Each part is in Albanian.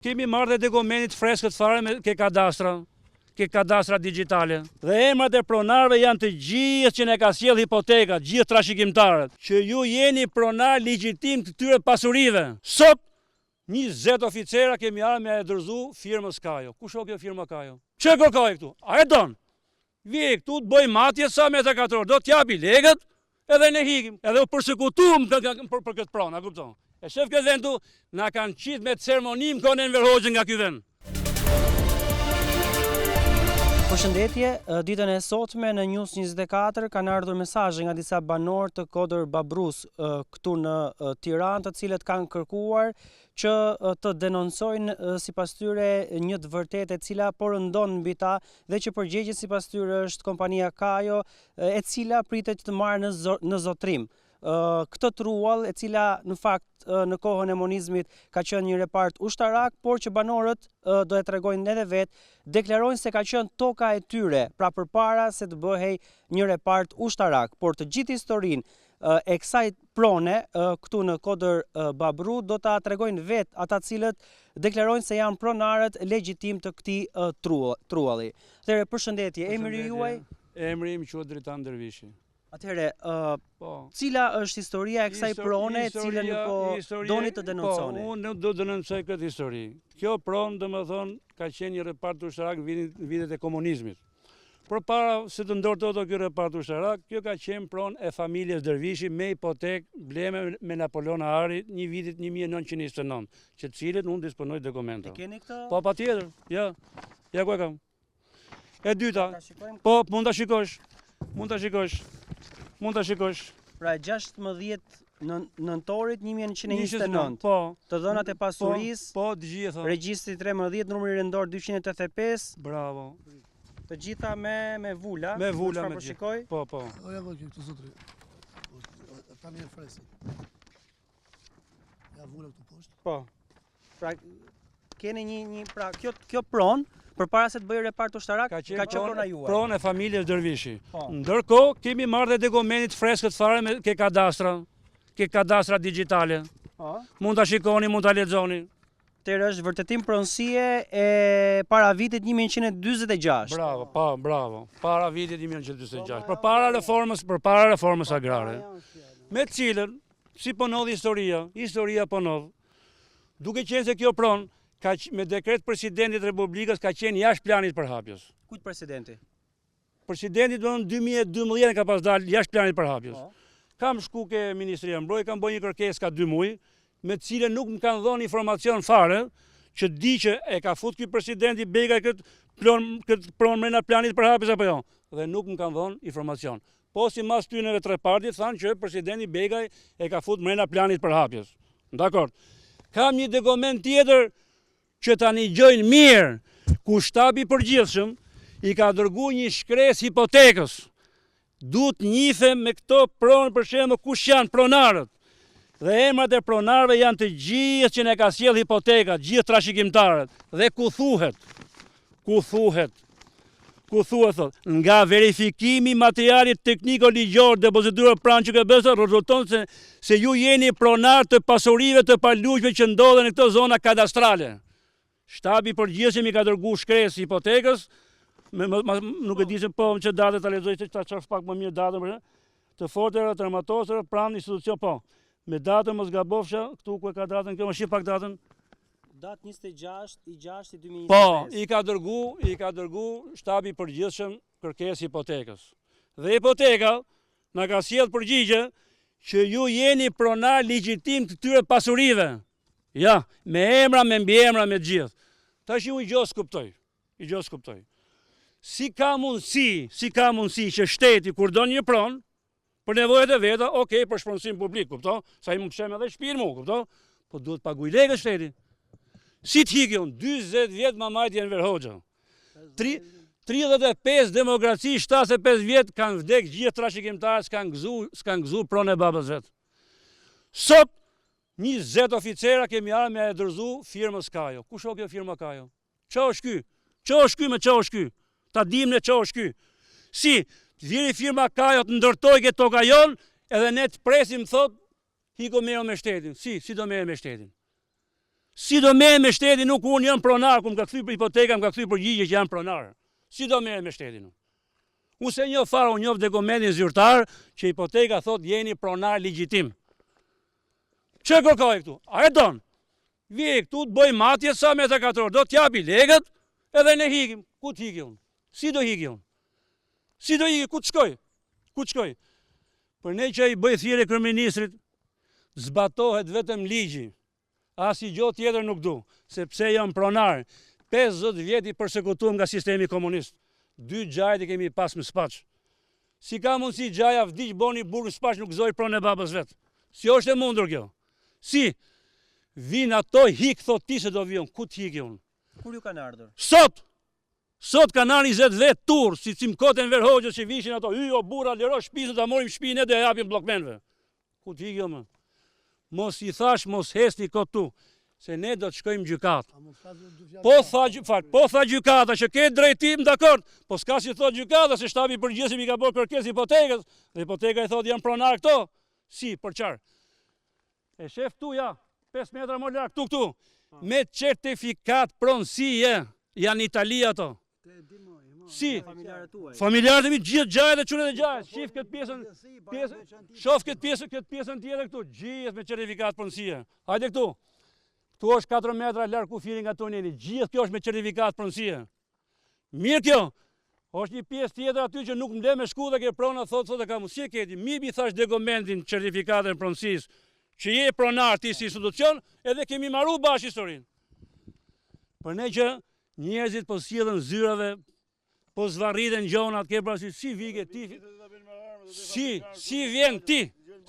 Kemi marrë dhe dokumentit freskët fare ke kadastra digjitale. Dhe emrat e pronarëve janë të gjithë që ne ka sjell hipoteka, gjithë trashëgimtarët, që ju jeni pronar legjitim të këtyre pasurive. Sot 20 oficera kemi ardhur me dorëzu firmës Kajo. Kush o kjo firma Kajo? Çe kërkoj këtu? A e don? Vje këtu të bëj matje sa me të katror, do t'japi legët edhe ne hikim. Edhe u përsekutuam për këtë pronë, a kupton? E shef këtë vendu, na kanë qitë me ceremonim kone Enver Hoxhën nga ky vend. Përshëndetje, ditën e sotme në News 24 kanë ardhur mesazhe nga disa banorë të Kodër Babrus këtu në Tiranë, të cilët kanë kërkuar që të denoncojnë sipas tyre një të vërtetë e cila porëndon mbi ta dhe që përgjegjës sipas tyre është kompania Kajo, e cila pritet të marrë në zotrim. Këtë truall e cila në fakt në kohën e monizmit ka qenë një repart ushtarak, por që banorët do e tregojnë edhe vetë, deklarojnë se ka qenë toka e tyre, pra përpara se të bëhej një repart ushtarak, por të gjithë historinë e kësaj prone këtu në Kodër Babru do ta tregojnë vetë ata cilët deklarojnë se janë pronarët legjitim të këtij trualli. Atëherë përshëndetje, emri juaj? Emri im quhet Dritan Dervishi. Atëherë, cila është historia e kësaj prone e cilën po doni të denonconi? Unë nuk do të denoncoj këtë histori. Kjo pronë, domethënë, ka qenë një repart ushtarak në vitet e komunizmit. Përpara se të ndërtohet ky repart ushtarak, kjo ka qenë pronë e familjes Dervishi me hipotek bleme me Napoleon Ahari një vitit 1929, që të cilët unë disponoj dokumenta. E keni këtë? Po, patjetër. Ja ku e kam. E dyta. Po, mund ta shikosh. Mund ta shikosh. Pra 16 nëntorit 1929. Po. Të dhënat e pasurisë. Po, të gjitha. Regjistri 13, numri rendor 285. Bravo. Të gjitha me vula. Me vula me gjitha. Po. Ja vë këtu zotri. Ta mirë fresi. Ja vula këtu poshtë. Po. Pra keni një pra kjo pronë përpara se të bëjë repart ushtarak, ka qenë prona juaj. Pronë e familjes Dervishi. Ndërkohë kemi marrë dhe dokumentit freskët fare ke kadastra digjitale. Mund ta shikoni, mund ta lexoni. Atëherë është vërtetim pronësie e para vitit 1946. Bravo. Para vitit 1946. Përpara reformës agrare. Me cilën si po ndodh historia po ndodh. Duke qenë se kjo pronë me dekret presidentit Republikës ka qenë jashtë planit përhapjes. Kujt presidenti? Presidenti do në 2012 ka pas dalë jashtë planit përhapjes. Kam shku ke Ministria e Mbrojtjes, kam bërë një kërkesë ka 2 muaj, me të cilën nuk më kanë dhënë informacion fare, që di që e ka fut ky presidenti Begaj këtë pronë mrena planit përhapjes apo jo, dhe nuk më kanë dhënë informacion. Po si mas tyneve tre partit thanë që presidenti Begaj e ka fut mrena planit përhapjes. Dakor. Kam një dokument tjetër që ta njohin mirë, ku shtabi i përgjithshëm i ka dërguar një shkres hipotekës. Duhet njihem me këto pronë, për shembull, kush janë pronarët. Dhe emrat e pronarëve janë të gjithë që ne ka sjell hipoteka, gjithë trashëgimtarët. Dhe ku thuhet thot, nga verifikimi materialit tekniko-ligjor depoziturë pranë QKB-s rezulton se ju jeni pronar të pasurive të paluajtshme që ndodhen në këto zona kadastrale. Shtabi i përgjithshëm i ka dërguar shkres hipotekës, nuk e di se po që datë ta lexoj se ta çof pak më mirë datën, të fortëra, të armatosura pranë institucion po. Me datën mos gabofsha, këtu ku e ka datën kjo, më shih pak datën. Datë 26/6/2025. Po, i ka dërgu shtabi i përgjithshëm kërkesë hipotekës. Dhe hipoteka na ka sjell përgjigje që ju jeni pronar legjitim të këtyre pasurive. Ja, me emra, me mbiemra, me gjithë. Tash unë gjë s'kuptoj. Si ka mundësi që shteti kur don një pronë për nevojat e veta, okay, për shpronësim publik, kupton? Sa i më pshem edhe shtëpinë mu, kupton? Po duhet paguaj lekë shteti. Si të hikjon 40 vjet mamajt Enver Hoxha. 35 demokraci, 75 vjet kanë vdek gjithë trashëgimtarët, s'kan gëzuar pronë e babës vet. Sot 20 oficera kemi ardhur me dorëzu firmës Kajo. Kush o kjo firma Kajo? Ço është ky? Ta dim ne ço është ky. Si, të vjeri firma Kajo të ndërtoj këtë toka jon, edhe ne të presim thot, hiko merrem me shtetin. Si do merrem me shtetin? Si do merr me shtetin, nuk unë jam pronar, ku më ka kthy për hipoteka, më ka kthy përgjigje që jam pronar. Si do merr me shtetin? Unë se një farë, unë njoh dokumentin zyrtar që hipoteka thot jeni pronar legjitim. Çe kërkoj këtu? A e don? Vje këtu të bëj matje sa metra katror, do t'japi legët edhe ne hikim. Ku t'hiki unë? Si do hiki unë? Si do hiki? Ku t'shkoj? Ku t'shkoj? Për ne që i bëj thirrje kryeministrit, zbatohet vetëm ligji. Asi gjë tjetër nuk du, sepse jam pronar. 50 vjet i përsekutuam nga sistemi komunist. 2 gjajt i kemi pas më spaq. Si ka mundësi gjaja vdiq boni burg spaq nuk gëzoj pronë e babës vet? Si është e mundur kjo? Si? Vin ato hik thot ti se do vion. Ku t'hiki unë? Kur ju kanë ardhur? Sot! Sot kanë ardhur 20 vet turr, si Cimkoten Verhoxhës që vishin ato, o burra liro shtëpisën ta morim shtëpinë dhe ja japim bllokmenve. Ku t'hiki unë? Mos i thash mos hesni këtu, se ne do të shkojmë gjykat. Po tha gjykata që ke drejtim, dakord, po s'ka si thot gjykata se shtabi i përgjithshëm i ka bërë kërkesë hipotekës, dhe hipoteka i thot janë pronar këto. Si, për çfarë? E shef tu ja, 5 metra më larg këtu. Me certifikat pronësie janë Itali ato. Si? Familjarët e mi gjithë gjajët e çunet e gjajët. Shif këtë pjesën, shof këtë pjesën tjetër këtu, gjithë me certifikat pronësie. Hajde këtu. Këtu është 4 metra larg kufiri nga tuneli. Gjithë kjo është me certifikat pronësie. Mirë kjo. Është një pjesë tjetër aty që nuk mle me shku dhe ke prona thotë e ka mundësi. Si e keti? Mi thash dokumentin certifikatën pronësisë që je pronar ti si institucion, edhe kemi marru bashkë historinë. Për ne që njerëzit po sjellën zyrave, po zvarriten gjonat, ke parasysh si vike ti.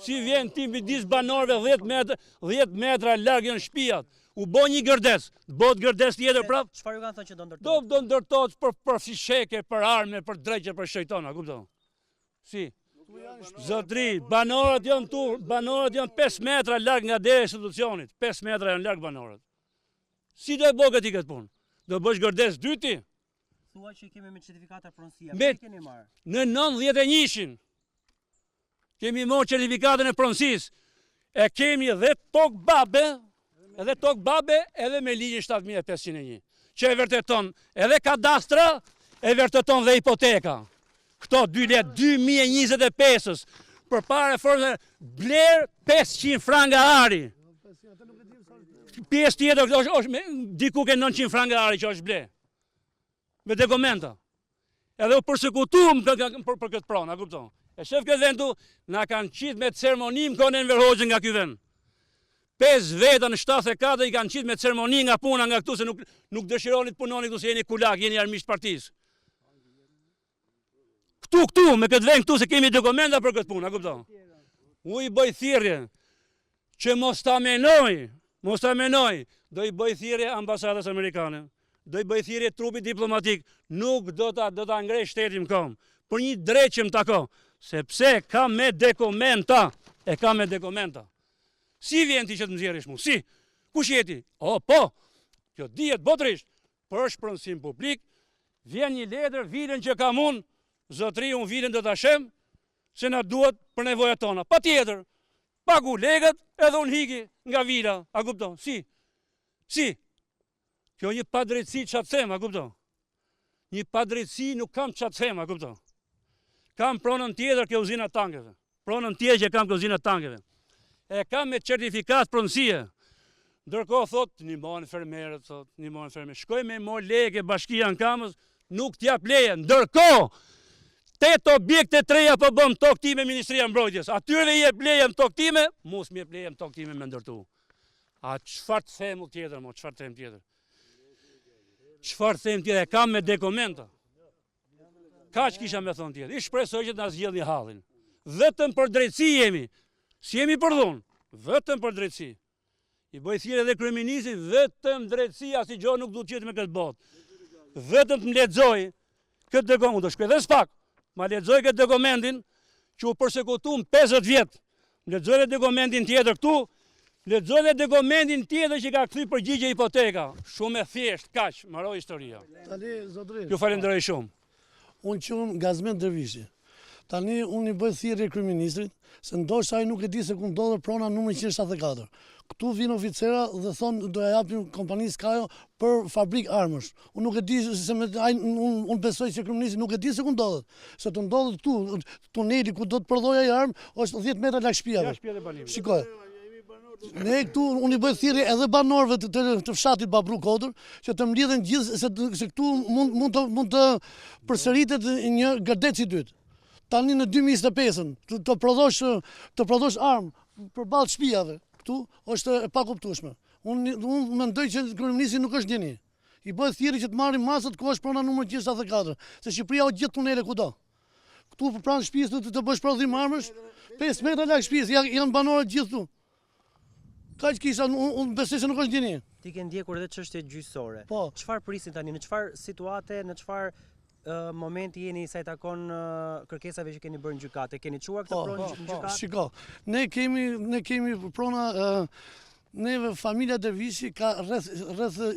Si vjen ti midis banorëve 10 metra larg janë shtëpiat. U bë një gërdes, bëhet gërdes tjetër prap. Çfarë ju kanë thënë që do ndërtohet? Do ndërtohet për fisheke, për arme, për dregje, për shejtona, kupton? Si? Zotri, banorët janë tu, banorët janë 5 metra larg nga dera e institucionit. 5 metra janë larg banorët. Si do e bëgë ti këtë punë? Do bësh gërdes dyti? Thua që kemi me certifikata pronësie. Me keni marrë? Në 91-shin kemi marrë certifikatën e pronësisë. E kemi edhe tokë babe, edhe me ligjin 7501. Që e vërteton edhe kadastra, e vërteton dhe hipoteka. Këto 2 let 2025-ës për para reformës bler 500 franga ari. Pjesë tjetër është diku ke 900 franga ari që është ble. Me dokumenta. Edhe u përsekutuam për këtë pronë, a kupton? E shef këtë vendu, na kanë qitë me ceremoni më konë Enver Hoxhën nga ky vend. 5 veta në 74 i kanë qitë me ceremoni nga puna nga këtu se nuk dëshironi të punoni këtu se jeni kulak, jeni armisht partisë. Këtu, me këtë vend këtu se kemi dokumenta për këtë punë, a kupton? U i bëj thirrje që mos ta menoj, do i bëj thirrje ambasadës amerikane, do i bëj thirrje trupit diplomatik, nuk do ta ngrej shtetin kom, për një drejt që më tako, sepse ka me dokumenta, Si vjen ti që të nxjerrësh mu? Si? Kush jeti? Po, kjo dihet botërisht, për shpronësim publik, vjen një letër, vilën që kam unë, zotri unë vilën do ta shem, se na duhet për nevojat tona. Patjetër, pagu legët edhe unë hiki nga vila, a kupton? Si? Kjo një padrejtësi që atë them, a kupton? Një padrejtësi nuk kam që atë them, a kupton? Kam pronën tjetër ke uzina tankeve. Pronën tjetër që kam ke uzina tankeve. E kam me certifikat pronësie. Ndërkohë thot, një morën fermerët, shkoj me mor lege bashkia në Kamës, nuk t'jap leje. Ndërkohë, 8 objekte 3 po bëm tokë time Ministria e Mbrojtjes. Atyre jep leje në tokë time, mos më jep leje në tokë time me ndërtu. A çfarë të them tjetër, çfarë të them tjetër? Çfarë të them tjetër? E kam me dokumenta. Kaç kisha me thonë tjetër? I shpresoj që të na zgjidhni hallin. Vetëm për drejtësi jemi. Si jemi për dhunë, vetëm për drejtësi. I bëj thirrje edhe kryeministit, vetëm drejtësi, asnjë gjë nuk duhet qetë me këtë botë. Vetëm të më lexoj këtë dokument, do shkoj edhe spak. Ma lexoj këtë dokumentin që u përsekutuam 50 vjet. Lexoj edhe dokumentin tjetër këtu, lexoj edhe dokumentin tjetër që ka kthy përgjigje hipoteka. Shumë e thjeshtë, kaq, mbaroi historia. Tani zotëri. Ju falenderoj shumë. Unë qum Gazmen Dervishi. Tani unë i bëj thirrje kryeministrit se ndoshta ai nuk e di se ku ndodhet prona numri 174. këtu vinë oficera dhe thonë do ja japim kompanisë Kajo për fabrikë armësh. Unë nuk e di se unë besoj që kryeministri nuk e di se ku ndodhet. Se të ndodhet këtu, tuneli ku do të prodhoj ai armë është 10 metra lart shtëpiave. Shikoj. Ne këtu unë i bëj thirrje edhe banorëve të fshatit Babru Kodër që të mlidhen gjithë se këtu mund të përsëritet një gërdec i dytë. Tani në 2025-ën të prodhosh armë përballë shtëpiave, këtu është e pakuptueshme. Unë mendoj që kryeministri nuk është gjeni. I bëj thirrje që të marrin masat ku është prona numër 174, se Shqipëria o gjithë tunele kudo. Këtu pranë shtëpisë të bësh prodhim armësh, 5 metra larg shtëpisë, janë banorët gjithë këtu. Kaq kisha, unë besoj se nuk është gjeni. Ti ke ndjekur edhe çështje gjyqësore. Po. Çfarë prisin tani, në çfarë situate, në çfarë momenti jeni sa i takon kërkesave që keni bërë në gjykate? Keni çuar këtë pronë në gjykatë? Shiko, ne kemi prona, neve familja Dervishi ka rreth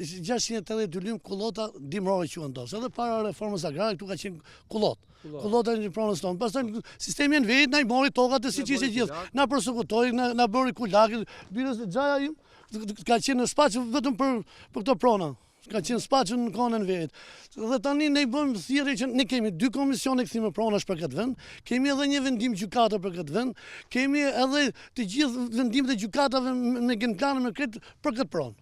682 lym kullota dimrore që vendos. Edhe para reformës agrare këtu ka qenë kullot. Kullota në pronës tonë. Pastaj sistemi në vetë na i mori tokat e siç ishte gjithë. Na përsekutori, na bëri kulakë, birës e xhaja im ka qenë në spaç vetëm për këto prona. Ka qenë spaçën në kohën e vet. Dhe tani ne i bëjmë thirrje që ne kemi 2 komisione kthime pronash për këtë vend, kemi edhe një vendim gjykate për këtë vend, kemi edhe të gjithë vendimet e gjykatave me genplanë me këtë për këtë pronë.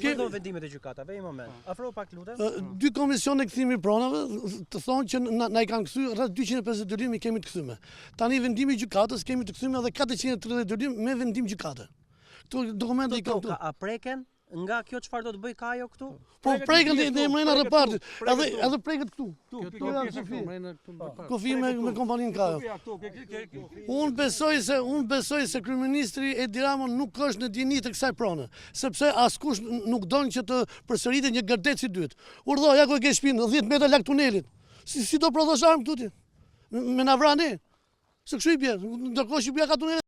Çfarë do vendimet e gjykatave? Një moment. Afro pak lutem. 2 komisione kthimi pronave të thonë që na i kanë kthyr rreth 252 lym i kemi të kthyme. Tani vendimi i gjykatës kemi të kthyme edhe 432 lym me vendim gjykate. Këtu dokumentet i kanë këtu. A preken nga kjo çfarë do të bëj Kajo këtu? Po preken në mrena repartit, edhe preket këtu. Kufi me kompaninë Kajo. Unë besoj se kryeministri Edi Rama nuk është në dini të kësaj prone, sepse askush nuk don që të përsëritet një gërdec i dytë. Urdhoj, ja ku e ke shtëpinë, 10 metra lart tunelit. Si do prodhosh armë këtu ti? Me na vrani? Se kështu i bie. Ndërkohë Shqipëria ka tunele